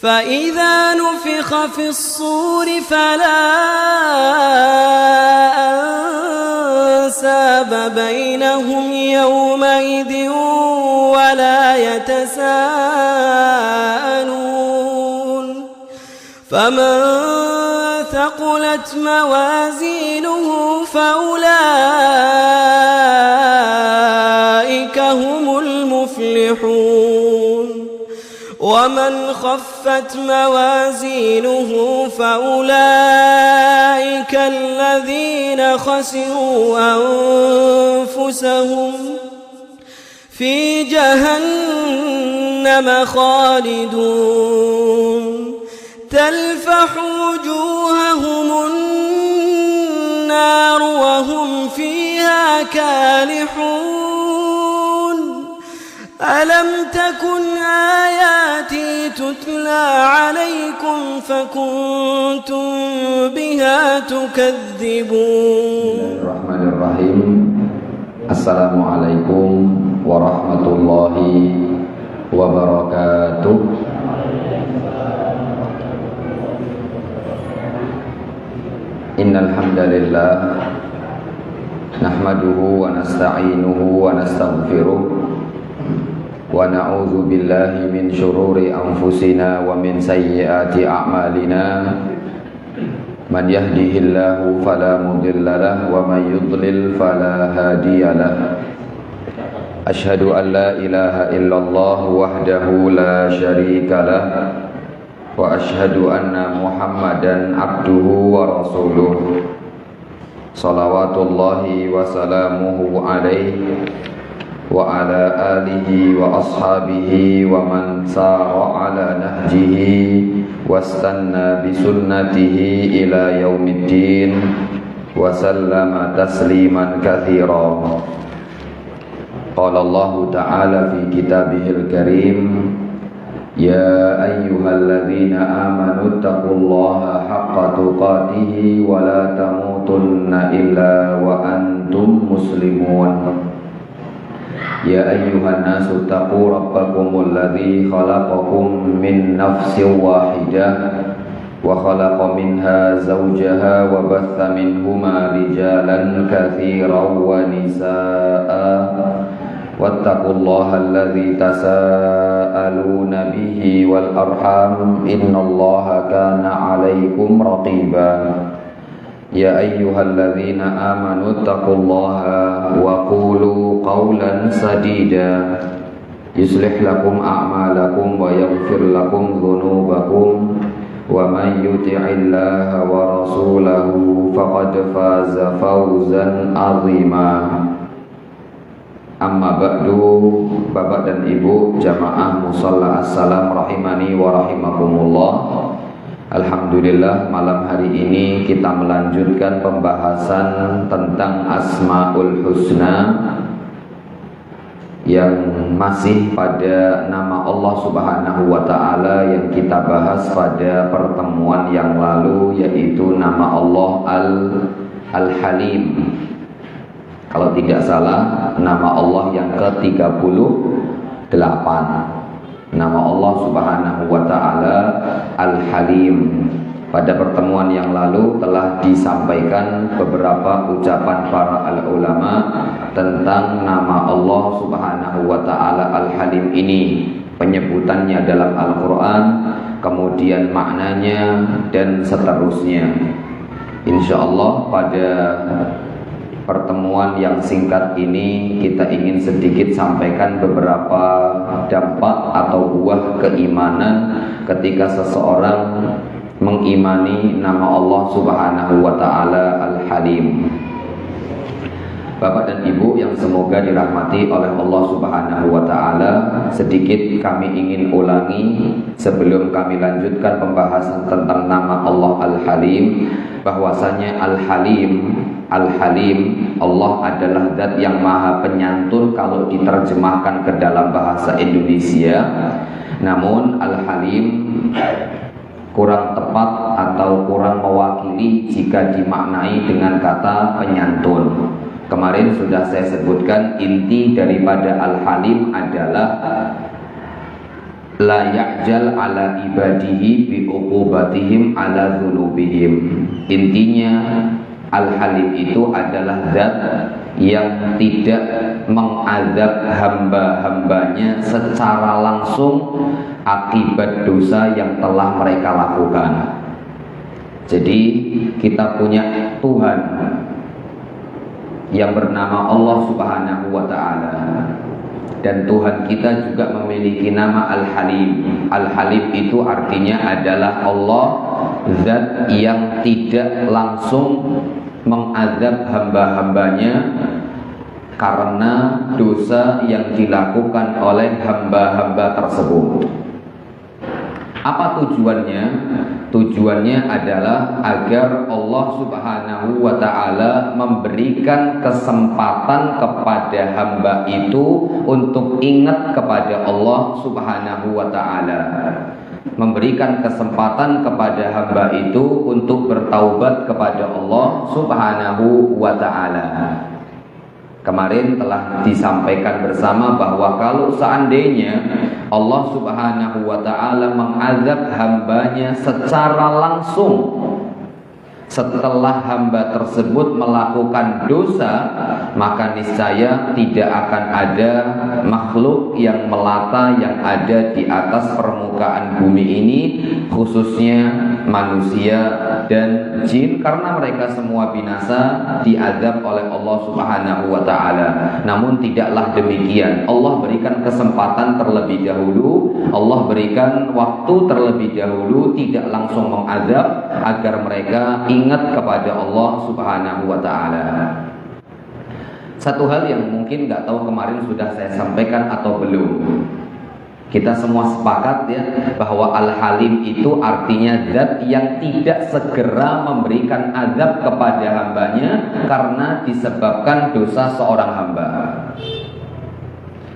فإذا نفخ في الصور فلا أنساب بينهم يومئذ ولا يتساءلون فمن ثقلت موازينه فأولئك هم المفلحون ومن خفت موازينه فأولئك الذين خسروا أنفسهم في جهنم خالدون تلفح وجوههم النار وهم فيها كالحون ألم تكن آياتي تتلى عليكم فكنتم بها تكذبون. Bismillahirrahmanirrahim. Assalamualaikum warahmatullahi wabarakatuh. Innal hamdalillah nahmaduhu wa nasta'inuhu wa nastaghfiruh wa na'udzu billahi min syururi anfusina wa min sayyiati a'malina man yahdihillahu fala mudhillalah wa man yudlil fala hadiyalah asyhadu an la ilaha illallah wahdahu la syarikalah wa asyhadu anna muhammadan abduhu wa rasuluh salawatullahi wa salamuhu alaihi wa ala alihi wa ashabihi wa man sara ala nahjihi wastanna bisunnatihi ila yaumiddin wa sallama tasliman katsira. Qala Allah ta'ala fi kitabihil karim ya ayyuhalladzina amanu taqullaha haqqa tuqatih wa la tamutunna illa wa antum muslimun. Ya ayyuhan nasu taqu rabbakumul ladzi khalaqakum min nafsin wahidah wa khalaqa minha zawjaha wa batha minhuma rijalan katsiran wa nisaa'a wattaqullaha alladzi tasaaluna bihi wal arham innallaha kana 'alaikum raqiba. Ya ayyuhalladzina amanu taqullaha wa qulu qawlan sadida yuslih lakum a'malakum wa yaghfir lakum dhunubakum wa man yuti'illaha wa rasulahu faqad faza fawzan 'azima. Amma ba'du, Bapak dan Ibu jamaah musalla assalam rahimani wa rahimakumullah. Alhamdulillah, malam hari ini kita melanjutkan pembahasan tentang Asmaul Husna yang masih pada nama Allah Subhanahu wa ta'ala yang kita bahas pada pertemuan yang lalu, yaitu nama Allah Al-Halim. Kalau tidak salah, nama Allah yang ke-38. Nama Allah Subhanahu wa ta'ala Al-Halim. Pada pertemuan yang lalu telah disampaikan beberapa ucapan para ulama tentang nama Allah Subhanahu wa ta'ala Al-Halim ini, penyebutannya dalam Al-Quran, kemudian maknanya dan seterusnya. Insyaallah pada pertemuan yang singkat ini kita ingin sedikit sampaikan beberapa dampak atau buah keimanan ketika seseorang mengimani nama Allah Subhanahu wa ta'ala Al-Halim. Bapak dan Ibu yang semoga dirahmati oleh Allah Subhanahu wa ta'ala, sedikit kami ingin ulangi sebelum kami lanjutkan pembahasan tentang nama Allah Al-Halim, bahwasanya Al-Halim, Allah adalah zat yang maha penyantun kalau diterjemahkan ke dalam bahasa Indonesia. Namun Al-Halim kurang tepat atau kurang mewakili jika dimaknai dengan kata penyantun. Kemarin sudah saya sebutkan inti daripada Al-Halim adalah la ya'jal ala ibadihi bi uqubatihim ala dzunubihim. Intinya Al-Halim itu adalah zat yang tidak mengazab hamba-hambanya secara langsung akibat dosa yang telah mereka lakukan. Jadi kita punya Tuhan yang bernama Allah Subhanahu wa ta'ala, dan Tuhan kita juga memiliki nama Al-Halim. Al-Halim itu artinya adalah Allah, zat yang tidak langsung mengazab hamba-hambanya karena dosa yang dilakukan oleh hamba-hamba tersebut. Apa tujuannya? Tujuannya adalah agar Allah Subhanahu wa ta'ala memberikan kesempatan kepada hamba itu untuk ingat kepada Allah Subhanahu wa ta'ala, memberikan kesempatan kepada hamba itu untuk bertaubat kepada Allah Subhanahu wa ta'ala. Kemarin telah disampaikan bersama bahwa kalau seandainya Allah Subhanahu wa ta'ala mengazab hambanya secara langsung setelah hamba tersebut melakukan dosa, maka niscaya tidak akan ada makhluk yang melata yang ada di atas permukaan bumi ini, khususnya manusia dan jin, karena mereka semua binasa diazab oleh Allah Subhanahu wa ta'ala. Namun tidaklah demikian. Allah berikan kesempatan terlebih dahulu, Allah berikan waktu terlebih dahulu, tidak langsung mengazab agar mereka ingat kepada Allah Subhanahu wa ta'ala. Satu hal yang mungkin nggak tahu kemarin sudah saya sampaikan atau belum. Kita semua sepakat ya bahwa Al-Halim itu artinya zat yang tidak segera memberikan azab kepada hambanya karena disebabkan dosa seorang hamba.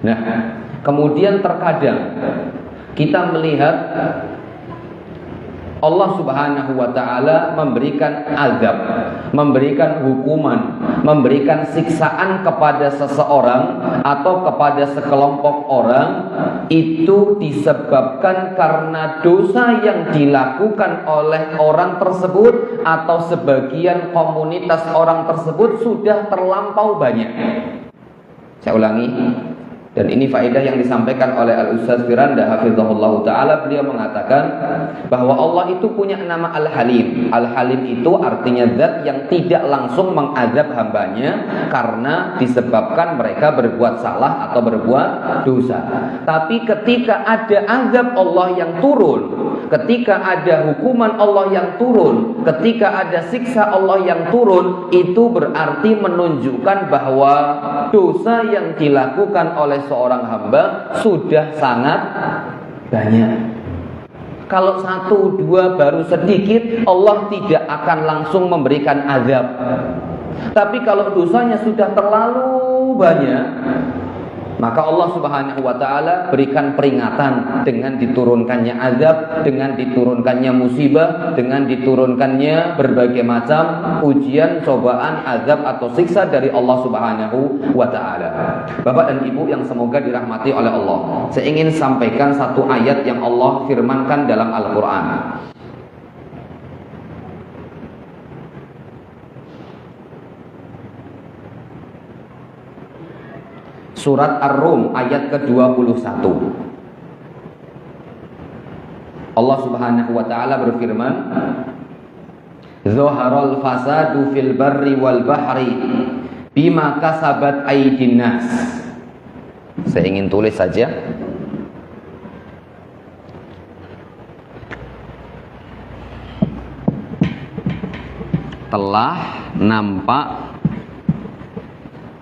Nah, kemudian terkadang kita melihat Allah Subhanahu wa ta'ala memberikan azab, memberikan hukuman, memberikan siksaan kepada seseorang atau kepada sekelompok orang, itu disebabkan karena dosa yang dilakukan oleh orang tersebut atau sebagian komunitas orang tersebut sudah terlampau banyak. Saya ulangi, dan ini faedah yang disampaikan oleh Al-Ustaz Firanda hafizahullah ta'ala. Beliau mengatakan bahwa Allah itu punya nama Al-Halim. Al-Halim itu artinya zat yang tidak langsung mengazab hambanya karena disebabkan mereka berbuat salah atau berbuat dosa. Tapi ketika ada azab Allah yang turun, ketika ada hukuman Allah yang turun, ketika ada siksa Allah yang turun, itu berarti menunjukkan bahwa dosa yang dilakukan oleh seorang hamba sudah sangat banyak. Kalau satu dua baru sedikit, Allah tidak akan langsung memberikan azab. Tapi kalau dosanya sudah terlalu banyak, maka Allah Subhanahu wa ta'ala berikan peringatan dengan diturunkannya azab, dengan diturunkannya musibah, dengan diturunkannya berbagai macam ujian, cobaan, azab atau siksa dari Allah Subhanahu wa ta'ala. Bapak dan Ibu yang semoga dirahmati oleh Allah, saya ingin sampaikan satu ayat yang Allah firmankan dalam Al-Quran. Surat Ar-Rum ayat ke-21. Allah Subhanahu wa ta'ala berfirman, "Zaharal fasadu fil barri wal bahri bima kasabat aydin nas." Saya ingin tulis saja. Telah nampak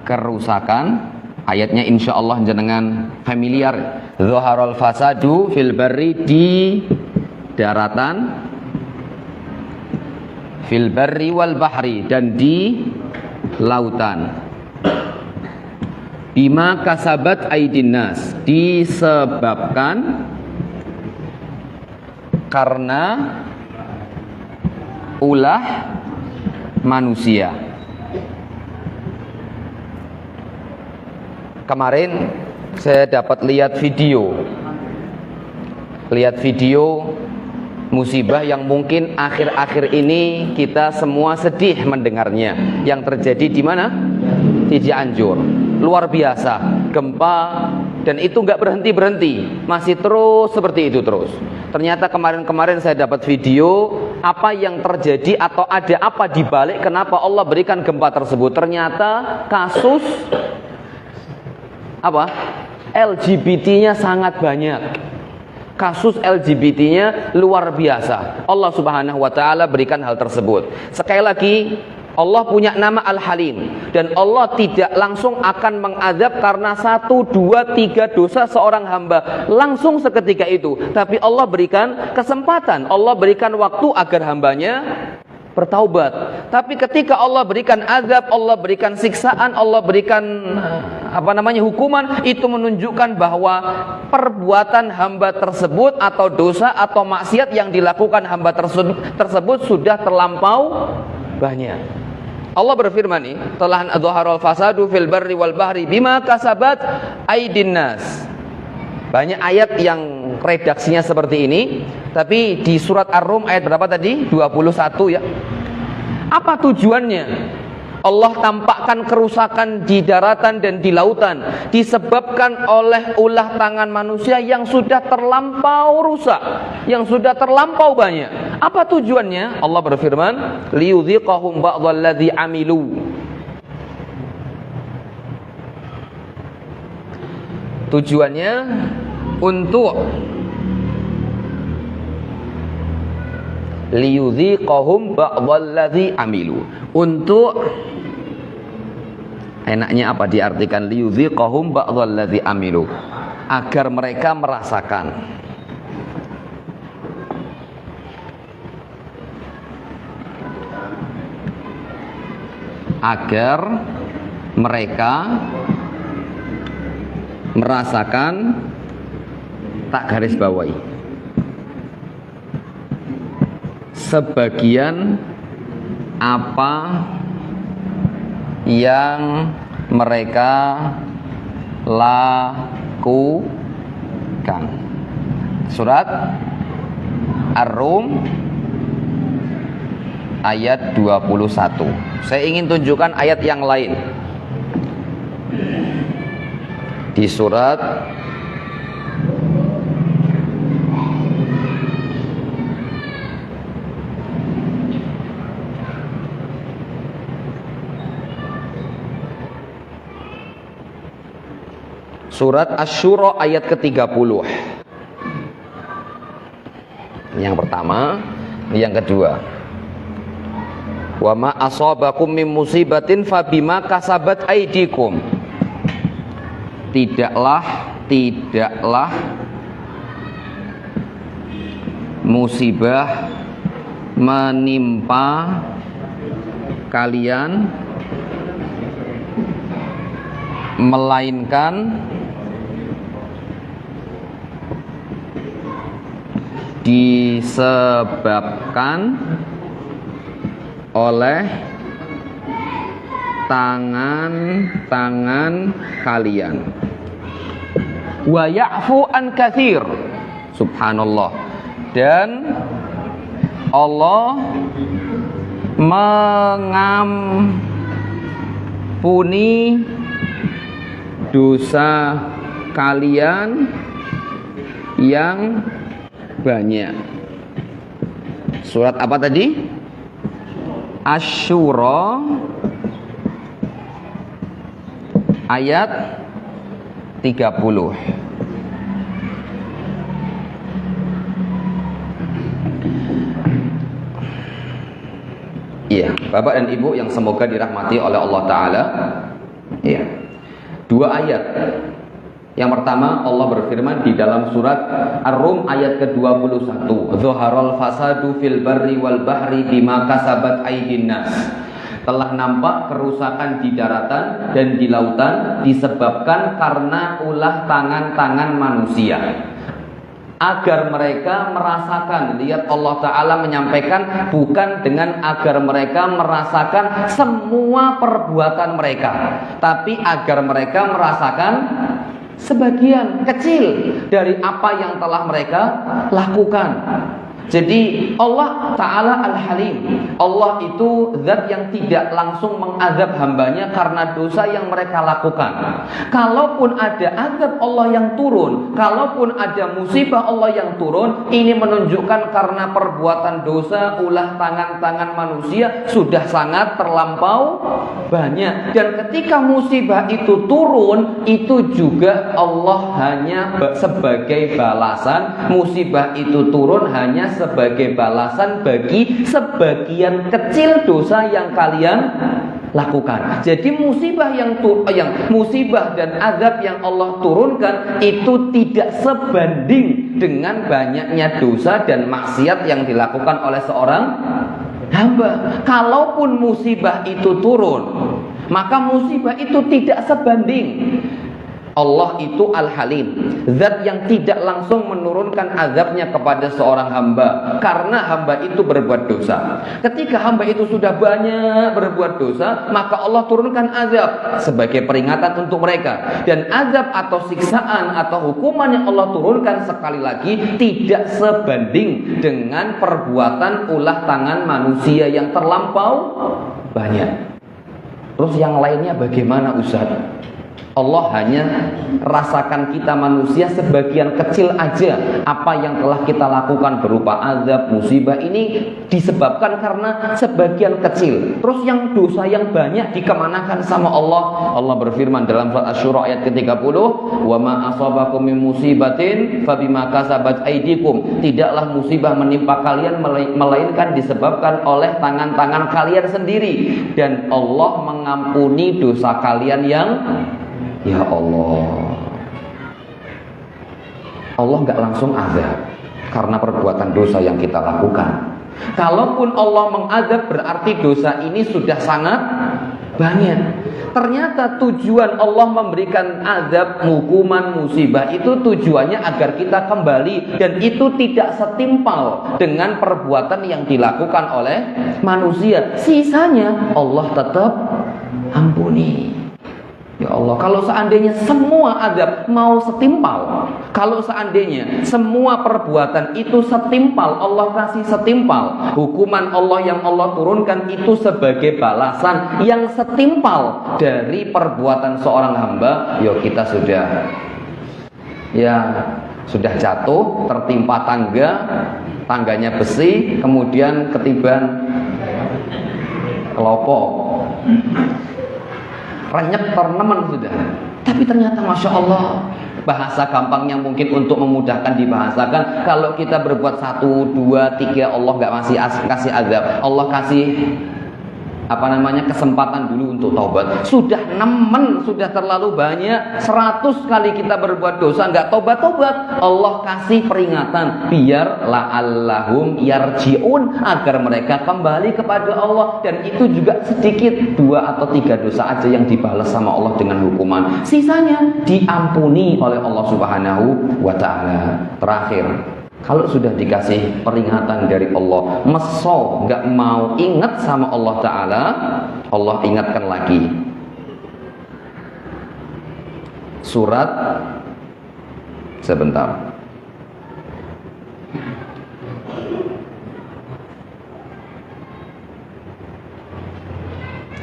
kerusakan. Ayatnya insya Allah jenengan familiar. Zaharal fasadu fil barri, di daratan, fil barri wal bahri, dan di lautan. Bima kasabat aydin nas, disebabkan karena ulah manusia. Kemarin saya dapat lihat video lihat video musibah yang mungkin akhir-akhir ini kita semua sedih mendengarnya. Yang terjadi di mana? Di Cianjur. Luar biasa, gempa, dan itu nggak berhenti-berhenti, masih terus seperti itu terus. Ternyata kemarin-kemarin saya dapat video apa yang terjadi atau ada apa di balik kenapa Allah berikan gempa tersebut. Ternyata kasus apa? LGBT-nya sangat banyak. Kasus LGBT-nya luar biasa. Allah Subhanahu wa taala berikan hal tersebut. Sekali lagi, Allah punya nama Al-Halim, dan Allah tidak langsung akan mengadab karena 1, 2, 3 dosa seorang hamba langsung seketika itu. Tapi Allah berikan kesempatan, Allah berikan waktu agar hambanya bertaubat. Tapi ketika Allah berikan azab, Allah berikan siksaan, Allah berikan hukuman, itu menunjukkan bahwa perbuatan hamba tersebut atau dosa atau maksiat yang dilakukan hamba tersebut sudah terlampau banyak. Allah berfirman nih, telah adharal fasadu fil barri wal bahri bima kasabat aydin nas. Banyak ayat yang redaksinya seperti ini, tapi di surat Ar-Rum ayat berapa tadi? 21 ya. Apa tujuannya? Allah tampakkan kerusakan di daratan dan di lautan disebabkan oleh ulah tangan manusia yang sudah terlampau rusak, yang sudah terlampau banyak. Apa tujuannya? Allah berfirman, liyudhiqahum ba'dalladzi amilu. Tujuannya untuk liyudhiqahum ba'dalladzi amilu. Untuk enaknya apa diartikan liyudhiqahum ba'dalladzi amilu? Agar mereka merasakan. Agar mereka merasakan, tak garis bawahi, sebagian apa yang mereka lakukan. Surat Ar-Rum ayat 21. Saya ingin tunjukkan ayat yang lain. Di surat Asy-Syura ayat ke-30. Yang pertama, yang kedua. Wa ma asabakum min musibatin fabima kasabat aydikum. Tidaklah musibah menimpa kalian melainkan disebabkan oleh tangan-tangan kalian. Wa ya'fu an katsir. Subhanallah. Dan Allah mengampuni dosa kalian yang banyak. Surat apa tadi? Asy-Syura ayat 30. Iya, Bapak dan Ibu yang semoga dirahmati oleh Allah Ta'ala. Iya, 2 ayat. Yang pertama, Allah berfirman di dalam surat Ar-Rum ayat ke-21, "Dzaharal fasadu fil barri wal bahri bima kasabat aydin nas." Telah nampak kerusakan di daratan dan di lautan disebabkan karena ulah tangan-tangan manusia. Agar mereka merasakan, lihat Allah Ta'ala menyampaikan bukan dengan agar mereka merasakan semua perbuatan mereka, tapi agar mereka merasakan sebagian kecil dari apa yang telah mereka lakukan. Jadi Allah Ta'ala Al-Halim, Allah itu zat yang tidak langsung mengazab hambanya karena dosa yang mereka lakukan. Kalaupun ada azab Allah yang turun, kalaupun ada musibah Allah yang turun, ini menunjukkan karena perbuatan dosa ulah tangan-tangan manusia sudah sangat terlampau banyak. Dan ketika musibah itu turun, itu juga Allah hanya sebagai balasan. Musibah itu turun hanya sebagai balasan bagi sebagian kecil dosa yang kalian lakukan. Jadi musibah musibah dan azab yang Allah turunkan itu tidak sebanding dengan banyaknya dosa dan maksiat yang dilakukan oleh seorang hamba. Kalaupun musibah itu turun, maka musibah itu tidak sebanding. Allah itu Al-Halim, zat yang tidak langsung menurunkan azabnya kepada seorang hamba karena hamba itu berbuat dosa. Ketika hamba itu sudah banyak berbuat dosa, maka Allah turunkan azab sebagai peringatan untuk mereka. Dan azab atau siksaan atau hukuman yang Allah turunkan sekali lagi tidak sebanding dengan perbuatan ulah tangan manusia yang terlampau banyak. Terus yang lainnya bagaimana, Ustaz? Allah hanya rasakan kita manusia sebagian kecil aja. Apa yang telah kita lakukan berupa azab, musibah ini disebabkan karena sebagian kecil. Terus yang dosa yang banyak dikemanakan sama Allah? Allah berfirman dalam surat Asy-Syura ayat ke-30, "Wa ma asabakum min musibatin fabima kasabat aydikum." Tidaklah musibah menimpa kalian melainkan disebabkan oleh tangan-tangan kalian sendiri, dan Allah mengampuni dosa kalian yang ya Allah. Allah nggak langsung azab karena perbuatan dosa yang kita lakukan. Kalaupun Allah mengazab berarti dosa ini sudah sangat banyak. Ternyata tujuan Allah memberikan azab, hukuman, musibah itu tujuannya agar kita kembali, dan itu tidak setimpal dengan perbuatan yang dilakukan oleh manusia. Sisanya Allah tetap ampuni. Ya Allah, kalau seandainya semua azab mau setimpal, kalau seandainya semua perbuatan itu setimpal, Allah kasih setimpal, hukuman Allah yang Allah turunkan itu sebagai balasan yang setimpal dari perbuatan seorang hamba, ya kita sudah jatuh, tertimpa tangganya besi, kemudian ketiban kelopo, renyek ternemen sudah. Tapi ternyata Masya Allah, bahasa gampangnya mungkin untuk memudahkan dibahasakan, kalau kita berbuat 1, 2, 3 Allah gak masih kasih azab, Allah kasih kesempatan dulu untuk taubat. Sudah nemen, sudah terlalu banyak, 100 kali kita berbuat dosa nggak tobat-tobat, Allah kasih peringatan biar la'allahum yarji'un, agar mereka kembali kepada Allah. Dan itu juga sedikit, 2 atau 3 dosa aja yang dibalas sama Allah dengan hukuman, sisanya diampuni oleh Allah Subhanahu wa ta'ala. Terakhir, kalau sudah dikasih peringatan dari Allah, meso nggak mau ingat sama Allah Ta'ala, Allah ingatkan lagi. Surat, sebentar,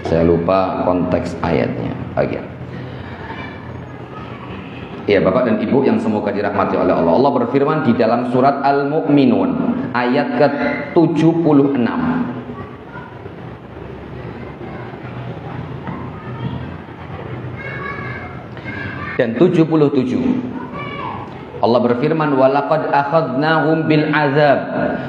saya lupa konteks ayatnya bagian. Ya Bapak dan Ibu yang semoga dirahmati oleh Allah, Allah berfirman di dalam surat Al-Mu'minun ayat ke-76. Dan 77. Allah berfirman, walaqad akhadnahum bil azab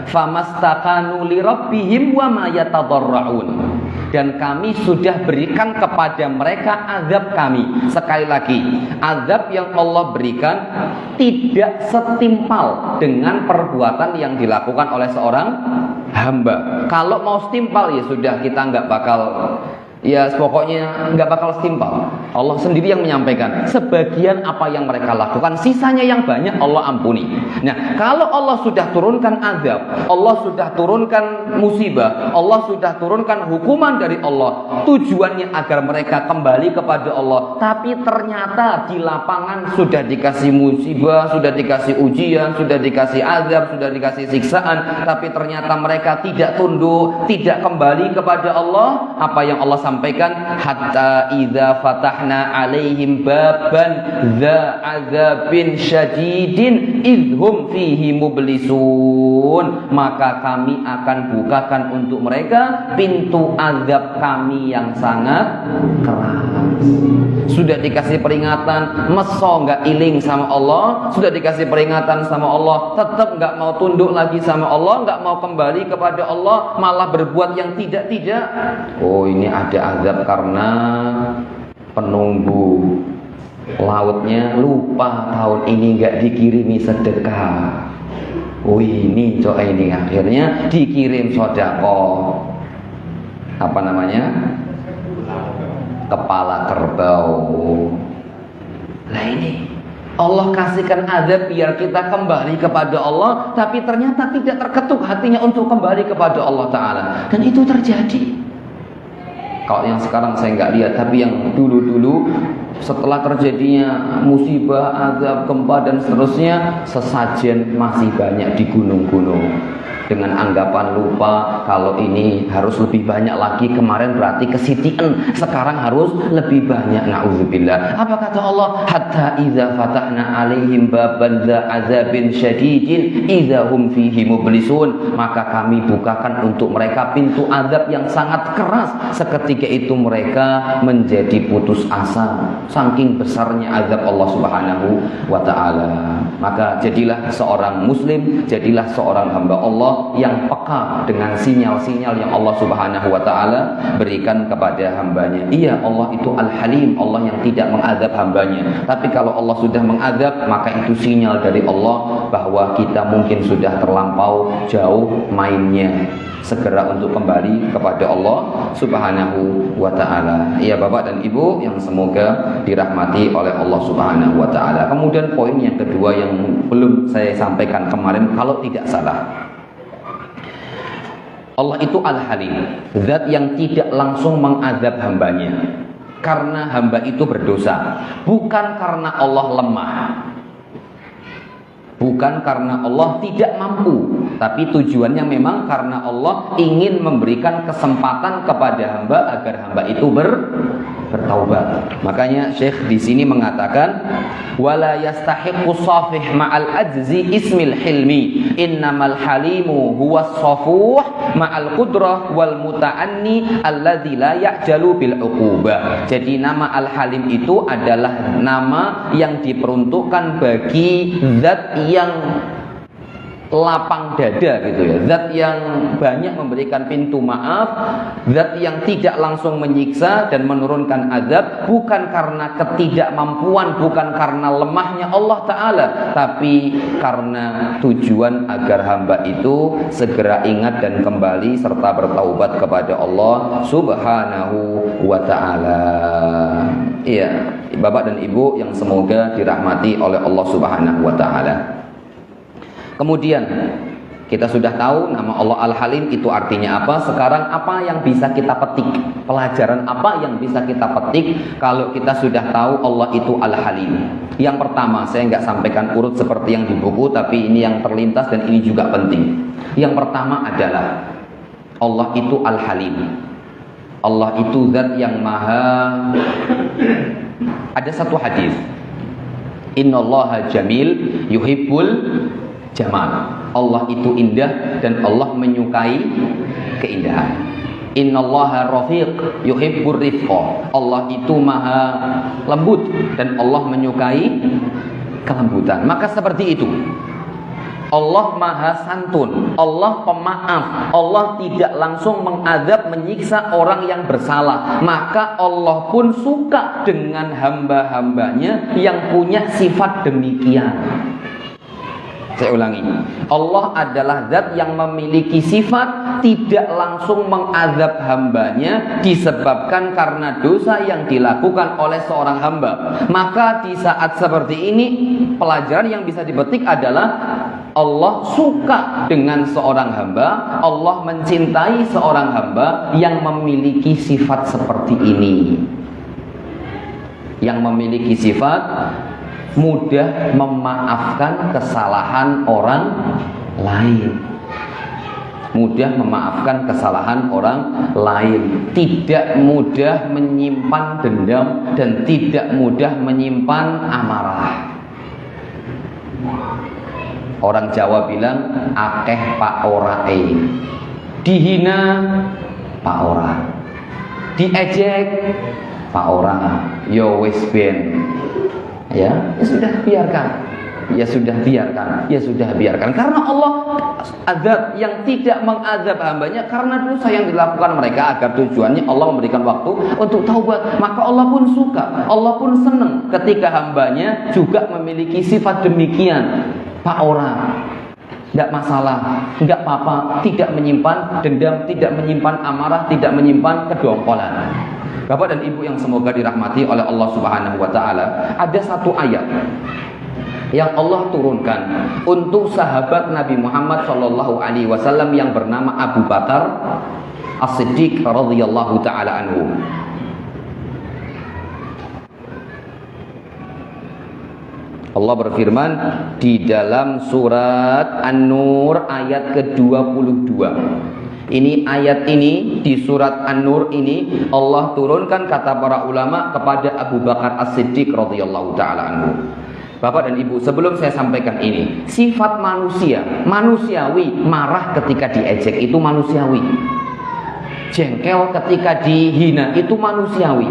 famastaqanu li rabbihim wa ma yatadarraun. Dan kami sudah berikan kepada mereka azab kami. Sekali lagi, azab yang Allah berikan tidak setimpal dengan perbuatan yang dilakukan oleh seorang hamba. Kalau mau setimpal ya sudah, kita nggak bakal Ya pokoknya nggak bakal setimpal. Allah sendiri yang menyampaikan sebagian apa yang mereka lakukan, sisanya yang banyak Allah ampuni. Nah, kalau Allah sudah turunkan azab, Allah sudah turunkan musibah, Allah sudah turunkan hukuman dari Allah, tujuannya agar mereka kembali kepada Allah. Tapi ternyata di lapangan sudah dikasih musibah, sudah dikasih ujian, sudah dikasih azab, sudah dikasih siksaan, tapi ternyata mereka tidak tunduk, tidak kembali kepada Allah. Apa yang Allah sampaikan, hatta idza fatahna alaihim baban dza azabin syadidin idhum fihi mublisun, maka kami akan bukakan untuk mereka pintu azab kami yang sangat keras. Sudah dikasih peringatan, meso nggak iling sama Allah, sudah dikasih peringatan sama Allah, tetap nggak mau tunduk lagi sama Allah, nggak mau kembali kepada Allah, malah berbuat yang tidak-tidak. Oh, ini ada azab karena penunggu lautnya lupa tahun ini nggak dikirimi sedekah. Ini cok, ini akhirnya dikirim sodako, apa namanya, kepala kerbau. Lah ini Allah kasihkan azab biar kita kembali kepada Allah, tapi ternyata tidak terketuk hatinya untuk kembali kepada Allah Ta'ala. Dan itu terjadi. Kalau yang sekarang saya nggak lihat, tapi yang dulu-dulu setelah terjadinya musibah, azab, gempa dan seterusnya, sesajen masih banyak di gunung-gunung. Dengan anggapan lupa, kalau ini harus lebih banyak lagi, kemarin berarti kesitian, sekarang harus lebih banyak. Na'udzubillah. Apa kata Allah? Hatta idza fatahna alaihim baban dza azabin syadidin idza hum fihi mublisun, maka kami bukakan untuk mereka pintu azab yang sangat keras. Seketika itu mereka menjadi putus asa saking besarnya azab Allah Subhanahu wa ta'ala. Maka jadilah seorang muslim, jadilah seorang hamba Allah yang peka dengan sinyal-sinyal yang Allah Subhanahu wa ta'ala berikan kepada hambanya. Iya, Allah itu Al-Halim, Allah yang tidak mengazab hambanya. Tapi kalau Allah sudah mengazab, maka itu sinyal dari Allah bahwa kita mungkin sudah terlampau jauh mainnya. Segera untuk kembali kepada Allah Subhanahu wa ta'ala. Iya Bapak dan Ibu yang semoga dirahmati oleh Allah Subhanahu wa ta'ala. Kemudian poin yang kedua yang belum saya sampaikan kemarin, kalau tidak salah, Allah itu Al-Halim, zat yang tidak langsung mengazab hambanya karena hamba itu berdosa, bukan karena Allah lemah, bukan karena Allah tidak mampu, tapi tujuannya memang karena Allah ingin memberikan kesempatan kepada hamba agar hamba itu bertaubat. Makanya Syekh di sini mengatakan, wala yastahiqqu safih ma'al ajzi ismil hilmi, innamal halimu huwas safuh ma'al qudrah wal muta'anni alladzi la ya'jalu bil uqubah. Jadi nama Al-Halim itu adalah nama yang diperuntukkan bagi zat yang lapang dada gitu ya, zat yang banyak memberikan pintu maaf, zat yang tidak langsung menyiksa dan menurunkan azab, bukan karena ketidakmampuan, bukan karena lemahnya Allah Ta'ala, tapi karena tujuan agar hamba itu segera ingat dan kembali serta bertaubat kepada Allah Subhanahu wa Ta'ala. Iya, Bapak dan Ibu yang semoga dirahmati oleh Allah Subhanahu wa Ta'ala. Kemudian kita sudah tahu nama Allah Al-Halim itu artinya apa. Sekarang apa yang bisa kita petik? Pelajaran apa yang bisa kita petik kalau kita sudah tahu Allah itu Al-Halim? Yang pertama, saya nggak sampaikan urut seperti yang di buku, tapi ini yang terlintas dan ini juga penting. Yang pertama adalah Allah itu Al-Halim. Allah itu zat yang maha. Ada satu hadis, Innallaha jamil yuhibbul jamal. Allah itu indah dan Allah menyukai keindahan. Innallaha rafiq yuhibbur rifqa. Allah itu maha lembut dan Allah menyukai kelembutan. Maka seperti itu, Allah maha santun, Allah pemaaf, Allah tidak langsung mengazab, menyiksa orang yang bersalah. Maka Allah pun suka dengan hamba-hambanya yang punya sifat demikian. Saya ulangi, Allah adalah zat yang memiliki sifat tidak langsung mengazab hambanya disebabkan karena dosa yang dilakukan oleh seorang hamba. Maka di saat seperti ini, pelajaran yang bisa dipetik adalah Allah suka dengan seorang hamba, Allah mencintai seorang hamba yang memiliki sifat seperti ini, yang memiliki sifat mudah memaafkan kesalahan orang lain, mudah memaafkan kesalahan orang lain, tidak mudah menyimpan dendam dan tidak mudah menyimpan amarah. Orang Jawa bilang akeh pak orae, dihina pak ora, diejek pak ora, yo wis ben. Ya sudah biarkan. Ya sudah biarkan. Karena Allah azab yang tidak mengazab hambanya karena dosa yang dilakukan mereka, agar tujuannya Allah memberikan waktu untuk taubat. Maka Allah pun suka, Allah pun senang ketika hambanya juga memiliki sifat demikian. Pak orang, tidak masalah, tidak apa-apa, tidak menyimpan dendam, tidak menyimpan amarah, tidak menyimpan kedongkolan. Bapak dan Ibu yang semoga dirahmati oleh Allah Subhanahu wa taala, ada satu ayat yang Allah turunkan untuk sahabat Nabi Muhammad sallallahu alaihi wasallam yang bernama Abu Bakar As-Siddiq radhiyallahu taala anhu. Allah berfirman di dalam surat An-Nur ayat ke-22. Ini ayat ini di surat An-Nur ini Allah turunkan, kata para ulama, kepada Abu Bakar As-Siddiq radhiyallahu taala anhu. Bapak dan Ibu, sebelum saya sampaikan ini, sifat manusiawi, marah ketika diejek itu manusiawi. Jengkel ketika dihina itu manusiawi.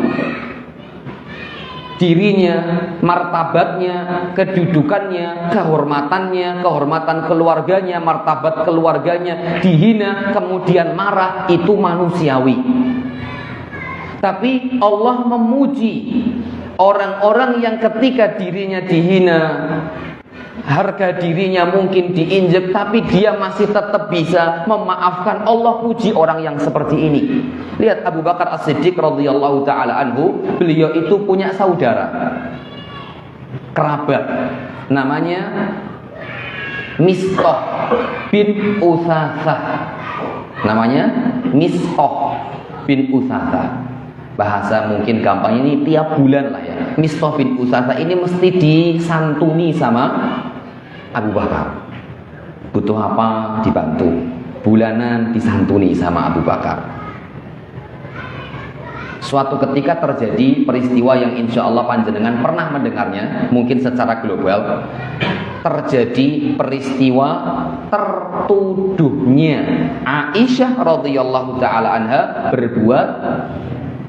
Dirinya, martabatnya, kedudukannya, kehormatannya, kehormatan keluarganya, martabat keluarganya dihina, kemudian marah, itu manusiawi. Tapi Allah memuji orang-orang yang ketika dirinya dihina, harga dirinya mungkin diinjek, tapi dia masih tetap bisa memaafkan. Allah puji orang yang seperti ini. Lihat Abu Bakar As-Siddiq radhiyallahu taala anhu, beliau itu punya saudara kerabat namanya Mistah bin Utsasah. Namanya Mistah bin Utsasah. Bahasa mungkin gampang ini tiap bulan lah ya. Mistah bin Utsasah ini mesti disantuni sama Abu Bakar. Butuh apa dibantu, bulanan disantuni sama Abu Bakar. Suatu ketika terjadi peristiwa yang insya Allah panjenengan pernah mendengarnya, mungkin secara global. Terjadi peristiwa tertuduhnya Aisyah radhiyallahu taala anha berbuat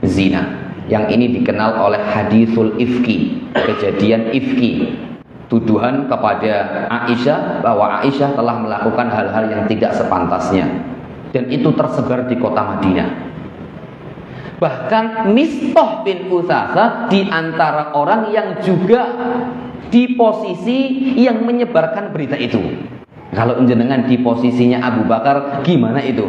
zina. Yang ini dikenal oleh hadisul ifki, kejadian ifki. Tuduhan kepada Aisyah bahwa Aisyah telah melakukan hal-hal yang tidak sepantasnya, dan itu tersebar di kota Madinah. Bahkan Mistah bin Utsasah di antara orang yang juga di posisi yang menyebarkan berita itu. Kalau jenengan di posisinya Abu Bakar, gimana itu?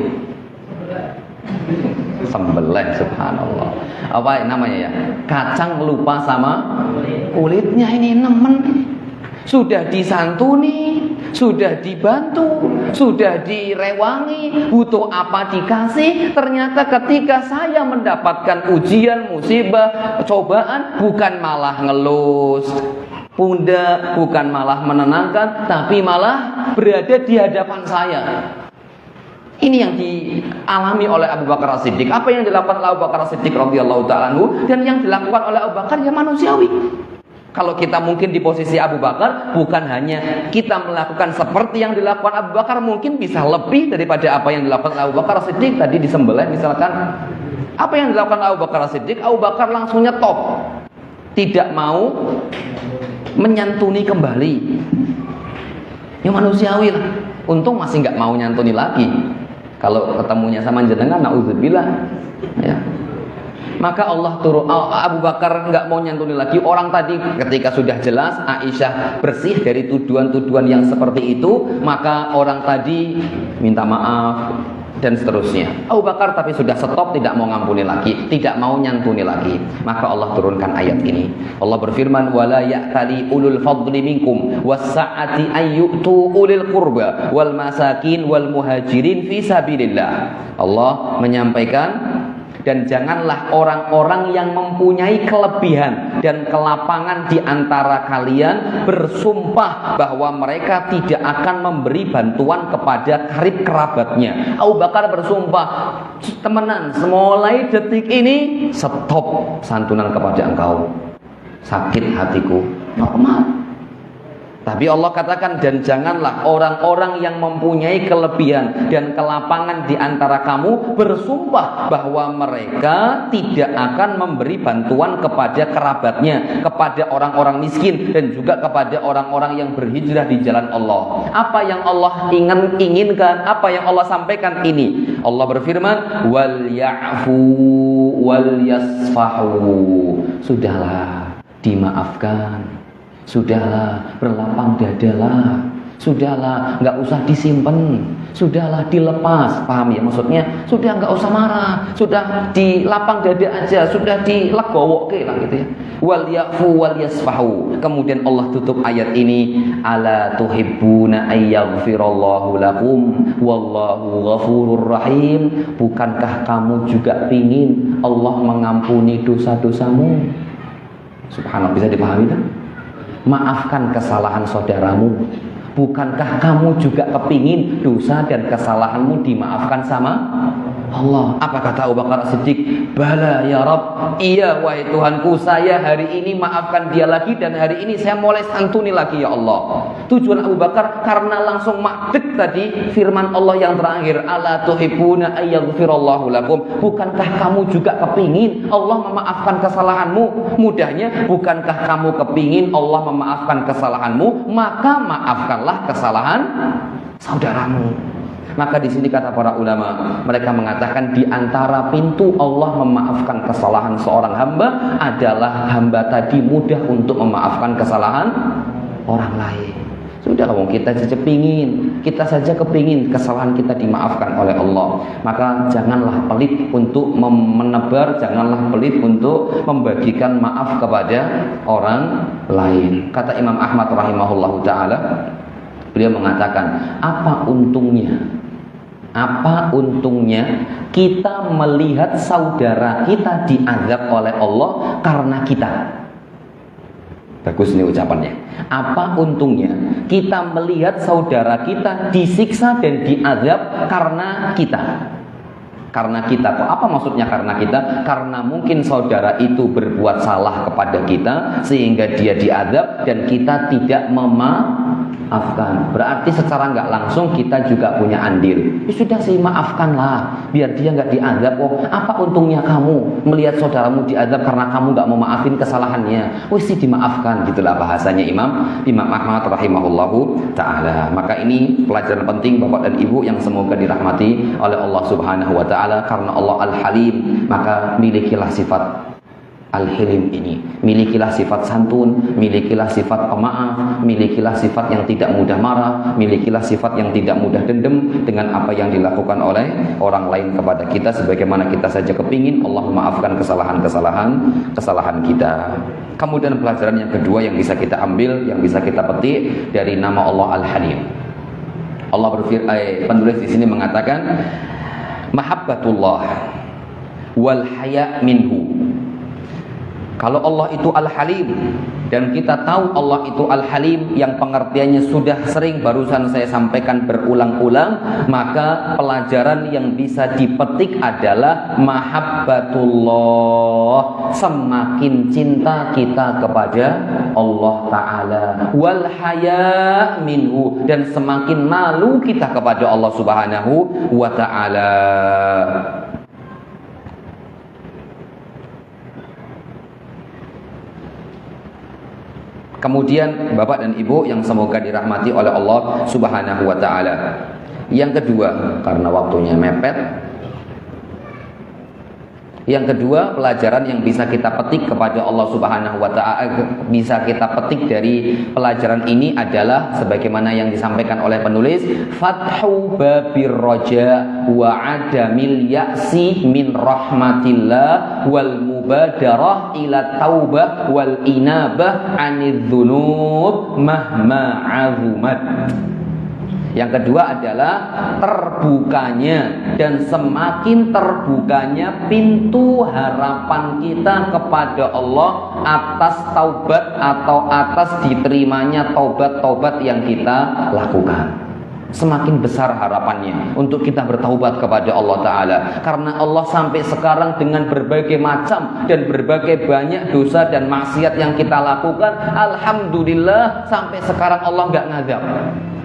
Sembelih, subhanallah. Apa namanya ya? Kacang lupa sama kulitnya, ini nemen. Sudah disantuni, sudah dibantu, sudah direwangi, butuh apa dikasih. Ternyata ketika saya mendapatkan ujian, musibah, cobaan, bukan malah ngelus pundak, bukan malah menenangkan, tapi malah berada di hadapan saya. Ini yang dialami oleh Abu Bakar As-Siddiq. Apa yang dilakukan oleh Abu Bakar As-Siddiq radhiyallahu ta'ala anhu, dan yang dilakukan oleh Abu Bakar ya manusiawi. Kalau kita mungkin di posisi Abu Bakar, bukan hanya kita melakukan seperti yang dilakukan Abu Bakar, mungkin bisa lebih daripada apa yang dilakukan Abu Bakar As-Siddiq. Tadi disembelih misalkan. Apa yang dilakukan Abu Bakar As-Siddiq? Abu Bakar langsung nyetop, tidak mau menyantuni kembali. Ya manusiawi lah. Untung masih nggak mau nyantuni lagi. Kalau ketemunya sama jenengan, naudzubillah, ya. Maka Allah turun, Abu Bakar nggak mau nyantuni lagi. Orang tadi ketika sudah jelas Aisyah bersih dari tuduhan-tuduhan yang seperti itu, maka orang tadi minta maaf dan seterusnya. Abu Bakar tapi sudah stop, tidak mau ngampuni lagi, tidak mau nyantuni lagi. Maka Allah turunkan ayat ini. Allah berfirman, wala ya'tali ulul fadli minkum was-sa'ati ayyutu ulil qurba wal masakin wal muhajirin fi sabilillah. Allah menyampaikan, dan janganlah orang-orang yang mempunyai kelebihan dan kelapangan di antara kalian bersumpah bahwa mereka tidak akan memberi bantuan kepada karib kerabatnya. Abu Bakar bersumpah, temenan, mulai detik ini stop santunan kepada engkau, sakit hatiku. Normal. Tapi Allah katakan, dan janganlah orang-orang yang mempunyai kelebihan dan kelapangan di antara kamu bersumpah bahwa mereka tidak akan memberi bantuan kepada kerabatnya, kepada orang-orang miskin, dan juga kepada orang-orang yang berhijrah di jalan Allah. Apa yang Allah inginkan, apa yang Allah sampaikan ini. Allah berfirman, wal ya'fu wal yasfahu. Sudahlah, dimaafkan. Sudahlah, berlapang dadalah. Sudahlah, nggak usah disimpan. Sudahlah, dilepas. Paham ya maksudnya? Sudah nggak usah marah. Sudah dilapang dada aja. Sudah dilegowoke lah gitu ya. Wal yafu wal yasfahu. Kemudian Allah tutup ayat ini, ala tuhibbuna ayyaghfirallahu lakum wallahu ghafurur rahim. Bukankah kamu juga pingin Allah mengampuni dosa-dosamu? Subhanallah, bisa dipahami kan? Maafkan kesalahan saudaramu. Bukankah kamu juga kepingin dosa dan kesalahanmu dimaafkan sama Allah? Apa kata Abu Bakar Siddiq? Bala ya Rabb, iya wahai Tuhanku, saya hari ini maafkan dia lagi, dan hari ini saya mulai santuni lagi ya Allah. Tujuan Abu Bakar karena langsung makdek tadi firman Allah yang terakhir, ala tuhibbuna ayyaghfirallahu lakum. Bukankah kamu juga kepingin Allah memaafkan kesalahanmu? Mudahnya, bukankah kamu kepingin Allah memaafkan kesalahanmu? Maka maafkanlah kesalahan saudaramu. Maka di sini kata para ulama, mereka mengatakan di antara pintu Allah memaafkan kesalahan seorang hamba adalah hamba tadi mudah untuk memaafkan kesalahan orang lain. Sudah, kita saja kepingin kesalahan kita dimaafkan oleh Allah. Maka janganlah pelit untuk menebar, janganlah pelit untuk membagikan maaf kepada orang lain. Kata Imam Ahmad rahimahullahu ta'ala, beliau mengatakan, apa untungnya kita melihat saudara kita diazab oleh Allah karena kita? Bagus ini ucapannya. Apa untungnya kita melihat saudara kita disiksa dan diazab karena kita? Karena kita, apa maksudnya karena kita? Karena mungkin saudara itu berbuat salah kepada kita sehingga dia diazab dan kita tidak memaafkan. Berarti secara nggak langsung kita juga punya andil. Ya sudah sih, maafkanlah biar dia nggak diazab. Oh, apa untungnya kamu melihat saudaramu diazab karena kamu nggak mau maafin kesalahannya? Wih sih, dimaafkan. Gitulah bahasanya Imam Ahmad rahimahullahu ta'ala. Maka ini pelajaran penting Bapak dan Ibu yang semoga dirahmati oleh Allah Subhanahu wa ta'ala. Karena Allah Al-Halim, maka milikilah sifat Al-Hilim ini. Milikilah sifat santun, milikilah sifat pemaaf, milikilah sifat yang tidak mudah marah, milikilah sifat yang tidak mudah dendam dengan apa yang dilakukan oleh orang lain kepada kita, sebagaimana kita saja kepingin Allah memaafkan kesalahan kita. Kemudian pelajaran yang kedua yang bisa kita ambil, yang bisa kita petik dari nama Allah Al-Halim. Allah penulis di sini mengatakan, mahabbatullah wal haya minhu. Kalau Allah itu Al-Halim, dan kita tahu Allah itu Al-Halim yang pengertiannya sudah sering barusan saya sampaikan berulang-ulang, maka pelajaran yang bisa dipetik adalah mahabbatullah, semakin cinta kita kepada Allah Ta'ala, wal haya minhu, dan semakin malu kita kepada Allah Subhanahu wa Ta'ala. Kemudian Bapak dan Ibu yang semoga dirahmati oleh Allah Subhanahu wa ta'ala, yang kedua, karena waktunya mepet, Yang kedua, pelajaran yang bisa kita petik kepada Allah Subhanahu wa ta'ala, bisa kita petik dari pelajaran ini adalah sebagaimana yang disampaikan oleh penulis, fathu babir raja wa adamil ya'si min rahmatillah wal mubadarah ila taubah wal inabah anidz dzunub mahma 'azumat. Yang kedua adalah terbukanya dan semakin terbukanya pintu harapan kita kepada Allah atas taubat atau atas diterimanya taubat-taubat yang kita lakukan. Semakin besar harapannya untuk kita bertaubat kepada Allah Ta'ala. Karena Allah sampai sekarang dengan berbagai macam dan berbagai banyak dosa dan maksiat yang kita lakukan, alhamdulillah sampai sekarang Allah nggak ngadab.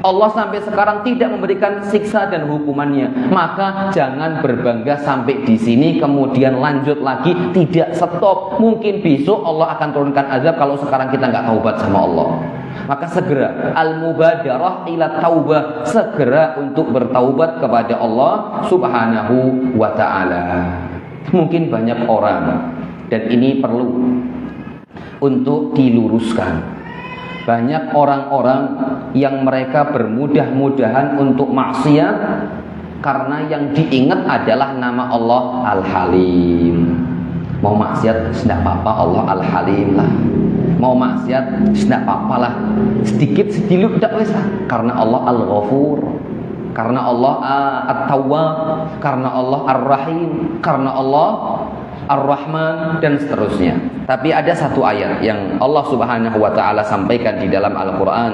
Allah sampai sekarang tidak memberikan siksa dan hukumannya. Maka jangan berbangga sampai di sini kemudian lanjut lagi, tidak stop. Mungkin besok Allah akan turunkan azab kalau sekarang kita nggak taubat sama Allah. Maka segera al-mubadarah ila taubah, segera untuk bertaubat kepada Allah Subhanahu wa ta'ala. Mungkin banyak orang, dan ini perlu untuk diluruskan. Banyak orang-orang yang mereka bermudah-mudahan untuk maksiat karena yang diingat adalah nama Allah Al-Halim. Mau maksiat tidak apa-apa, Allah Al-Halim lah. Mau maksiat tidak apa-apa lah, sedikit sedikit tidak bisa, karena Allah Al-Ghafur, karena Allah At-Tawwab, karena Allah Ar-Rahim, karena Allah Ar-Rahman, dan seterusnya. Tapi ada satu ayat yang Allah Subhanahu wa ta'ala sampaikan di dalam Al-Quran.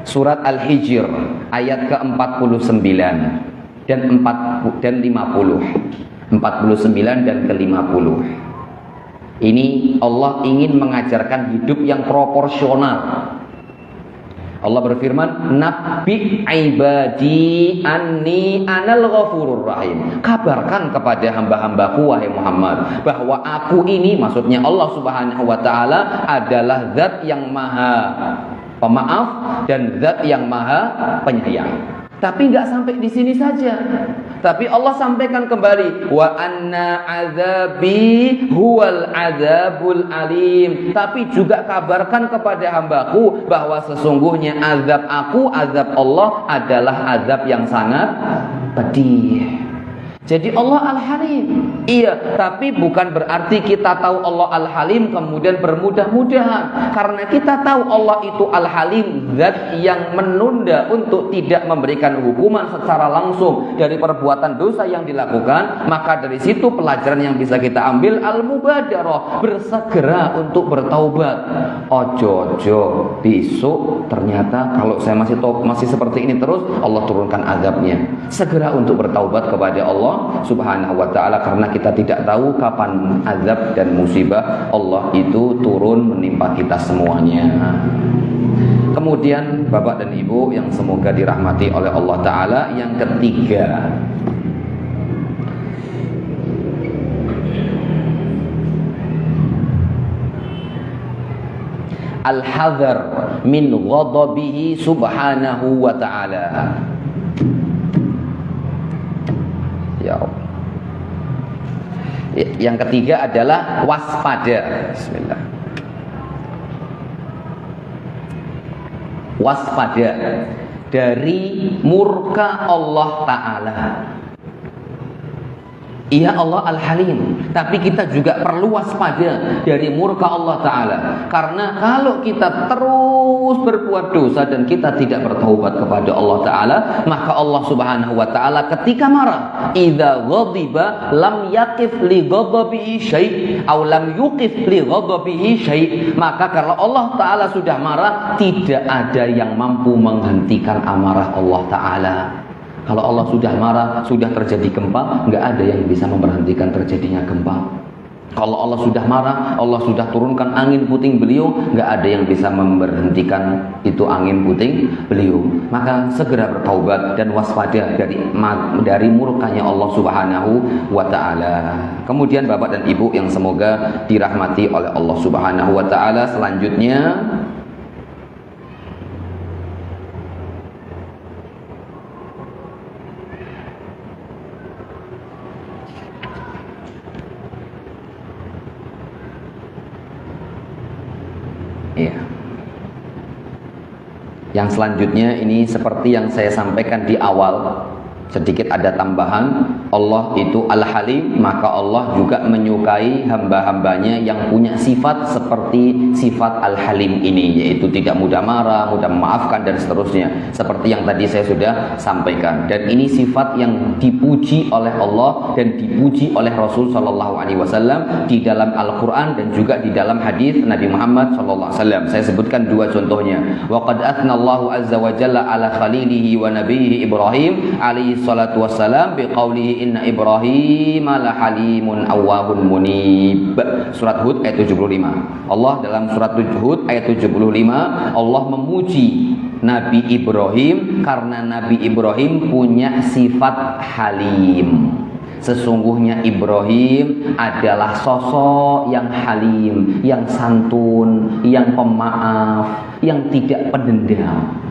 Surat Al-Hijr ayat ke-49 dan 50, 49 dan ke-50. Ini Allah ingin mengajarkan hidup yang proporsional. Allah berfirman, "Nabbi ibadi anni anal ghafurur rahim." Kabarkan kepada hamba-hambaku wahai Muhammad bahwa aku ini, maksudnya Allah Subhanahu wa ta'ala, adalah zat yang maha pemaaf dan zat yang maha penyayang. Tapi nggak sampai di sini saja. Tapi Allah sampaikan kembali, wa anna azabi huwal azabul alim. Tapi juga kabarkan kepada hambaku bahwa sesungguhnya azab aku, azab Allah adalah azab yang sangat pedih. Jadi Allah Al-Halim. Iya, tapi bukan berarti kita tahu Allah Al-Halim kemudian bermudah-mudahan. Karena kita tahu Allah itu Al-Halim, zat yang menunda untuk tidak memberikan hukuman secara langsung dari perbuatan dosa yang dilakukan. Maka dari situ pelajaran yang bisa kita ambil, al-mubadarah, bersegera untuk bertaubat. Ojo-ojo besok ternyata kalau saya masih seperti ini terus, Allah turunkan azabnya. Segera untuk bertaubat kepada Allah Subhanahu wa ta'ala, karena kita tidak tahu kapan azab dan musibah Allah itu turun menimpa kita semuanya. Kemudian Bapak dan Ibu yang semoga dirahmati oleh Allah Ta'ala, yang ketiga, al-hadhar min ghadabihi subhanahu wa ta'ala. Ya Rabb. Yang ketiga adalah waspada. Bismillah. Waspada dari murka Allah Ta'ala. Iya, Allah Al-Halim, tapi kita juga perlu waspada dari murka Allah Ta'ala. Karena kalau kita terus berbuat dosa dan kita tidak bertaubat kepada Allah Ta'ala, maka Allah Subhanahu wa Ta'ala ketika marah, idza ghadiba lam yaqif li ghadabihi syai' aw lam yuqif li ghadabihi syai'. Maka kalau Allah Ta'ala sudah marah, tidak ada yang mampu menghentikan amarah Allah Ta'ala. Kalau Allah sudah marah, sudah terjadi gempa, nggak ada yang bisa memberhentikan terjadinya gempa. Kalau Allah sudah marah, Allah sudah turunkan angin puting beliung, nggak ada yang bisa memberhentikan itu angin puting beliung. Maka segera bertaubat dan waspada dari murkanya Allah Subhanahu wa ta'ala. Kemudian Bapak dan Ibu yang semoga dirahmati oleh Allah Subhanahu wa ta'ala, selanjutnya Iya. Yang selanjutnya ini seperti yang saya sampaikan di awal, sedikit ada tambahan. Allah itu Al-Halim, maka Allah juga menyukai hamba-hambanya yang punya sifat seperti sifat Al-Halim ini, yaitu tidak mudah marah, mudah memaafkan dan seterusnya, seperti yang tadi saya sudah sampaikan. Dan ini sifat yang dipuji oleh Allah dan dipuji oleh Rasul sallallahu alaihi wasallam di dalam Al-Qur'an dan juga di dalam hadis Nabi Muhammad sallallahu alaihi wasallam. Saya sebutkan dua contohnya. Wa qad athnallahu azza wa jalla ala khalilihi wa nabiyhi Ibrahim alaihi salatu wassalam biqaulihi inna Ibrahim la halimun awwabun munib. Surat Hud ayat 75. Allah dalam surat Hud ayat 75 Allah memuji Nabi Ibrahim karena Nabi Ibrahim punya sifat halim. Sesungguhnya Ibrahim adalah sosok yang halim, yang santun, yang pemaaf, yang tidak pendendam.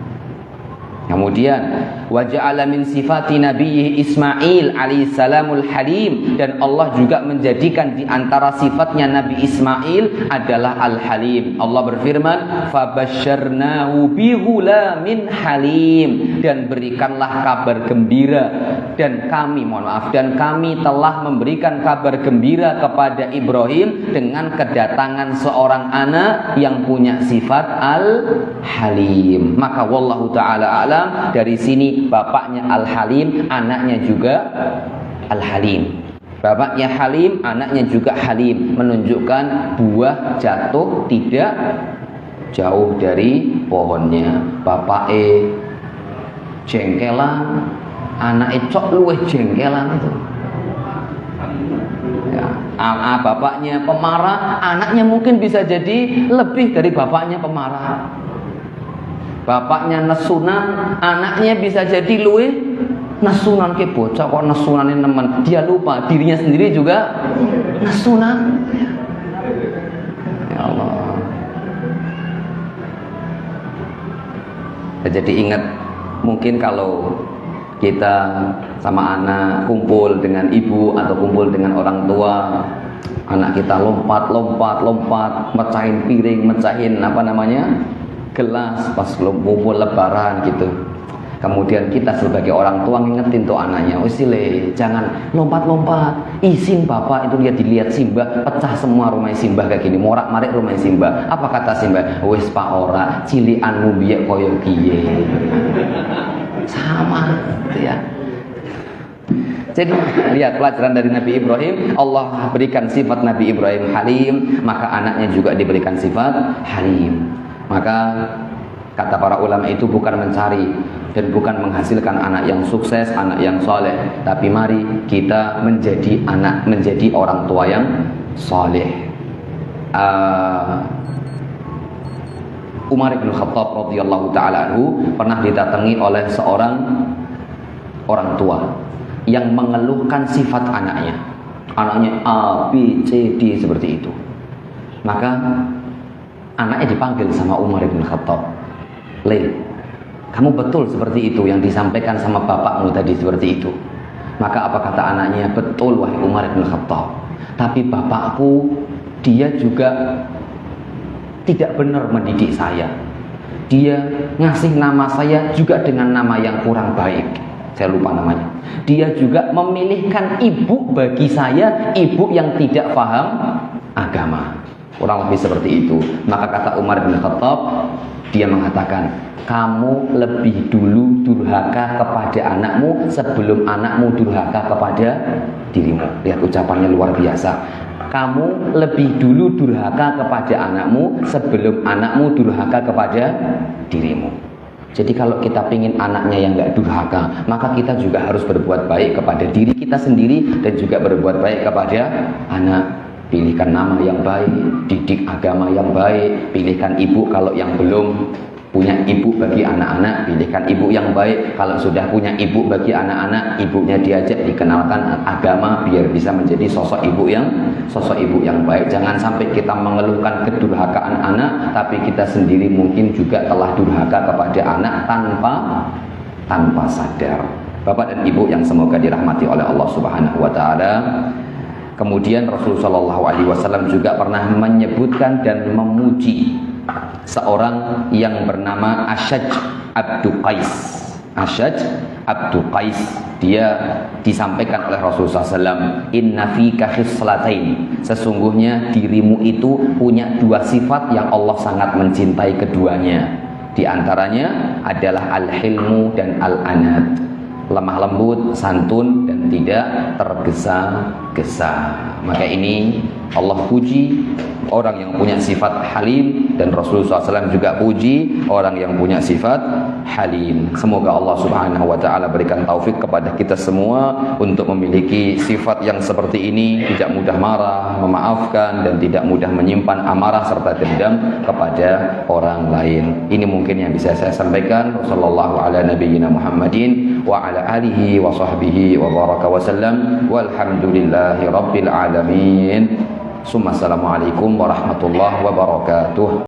Kemudian wa ja'ala min sifati nabiyhi Ismail alaihissalamul halim, dan Allah juga menjadikan di antara sifatnya Nabi Ismail adalah al-halim. Allah berfirman fabasyarnahu bighulamin halim, dan berikanlah kabar gembira dan kami telah memberikan kabar gembira kepada Ibrahim dengan kedatangan seorang anak yang punya sifat al-halim. Maka wallahu ta'ala a'lam, dari sini bapaknya Al-Halim, anaknya juga Al-Halim. Bapaknya Halim, anaknya juga Halim, menunjukkan buah jatuh tidak jauh dari pohonnya. Bapake jengkelan, anake cok luweh jengkelan itu. Ya, bapaknya pemarah, anaknya mungkin bisa jadi lebih dari bapaknya pemarah. Bapaknya nesunan, anaknya bisa jadi luwih nesunan. Ke bocah kok nesunanin nemen, dia lupa dirinya sendiri juga nesunan. Ya Allah. Jadi ingat, mungkin kalau kita sama anak kumpul dengan ibu atau kumpul dengan orang tua, anak kita lompat, mecahin piring, mecahin gelas pas kumpul lebaran gitu. Kemudian kita sebagai orang tua ngingetin tuh anaknya, "Usile, jangan lompat-lompat. Izin bapak itu dilihat Simbah, pecah semua rumah Simbah kayak gini, morak-marik rumah Simbah." Apa kata Simbah? "Wis pak ora, cilianmu biek koyo kiye." Sama gitu ya. Jadi lihat pelajaran dari Nabi Ibrahim, Allah berikan sifat Nabi Ibrahim Halim, maka anaknya juga diberikan sifat Halim. Maka kata para ulama itu bukan mencari dan bukan menghasilkan anak yang sukses, anak yang soleh, tapi mari kita menjadi orang tua yang soleh. Umar bin Khattab radhiyallahu taala anhu pernah didatangi oleh seorang orang tua yang mengeluhkan sifat anaknya A, B, C, D seperti itu. Maka anaknya dipanggil sama Umar bin Khattab. "Le, kamu betul seperti itu yang disampaikan sama bapakmu tadi seperti itu?" Maka apa kata anaknya? "Betul wahai Umar bin Khattab, tapi bapakku dia juga tidak benar mendidik saya. Dia ngasih nama saya juga dengan nama yang kurang baik. Saya lupa namanya. Dia juga memilihkan ibu bagi saya, ibu yang tidak paham agama." Kurang lebih seperti itu. Maka kata Umar bin Khattab, dia mengatakan, "Kamu lebih dulu durhaka kepada anakmu sebelum anakmu durhaka kepada dirimu." Lihat ucapannya luar biasa. Kamu lebih dulu durhaka kepada anakmu sebelum anakmu durhaka kepada dirimu. Jadi kalau kita ingin anaknya yang gak durhaka, maka kita juga harus berbuat baik kepada diri kita sendiri dan juga berbuat baik kepada anak. Pilihkan nama yang baik, didik agama yang baik, pilihkan ibu kalau yang belum punya ibu bagi anak-anak, pilihkan ibu yang baik. Kalau sudah punya ibu bagi anak-anak, ibunya diajak dikenalkan agama biar bisa menjadi sosok ibu yang baik. Jangan sampai kita mengeluhkan kedurhakaan anak, tapi kita sendiri mungkin juga telah durhaka kepada anak tanpa sadar. Bapak dan Ibu yang semoga dirahmati oleh Allah Subhanahu wa taala. Kemudian Rasulullah SAW juga pernah menyebutkan dan memuji seorang yang bernama Asyaj Abdu Qais. Asyaj Abdu Qais, dia disampaikan oleh Rasulullah SAW, inna fika khislatain, sesungguhnya dirimu itu punya dua sifat yang Allah sangat mencintai keduanya. Di antaranya adalah al-hilmu dan al-anad, lemah lembut, santun, dan tidak tergesa-gesa. Maka ini Allah puji orang yang punya sifat halim, dan Rasulullah SAW juga puji orang yang punya sifat halim. Semoga Allah Subhanahu wa ta'ala berikan taufik kepada kita semua untuk memiliki sifat yang seperti ini, tidak mudah marah, memaafkan, dan tidak mudah menyimpan amarah serta dendam kepada orang lain. Ini mungkin yang bisa saya sampaikan. Wassallallahu ala nabiyyina Muhammadin wa ala alihi wa sahbihi wa baraka wa sallam, walhamdulillahi rabbil alamin. Assalamualaikum warahmatullahi wabarakatuh.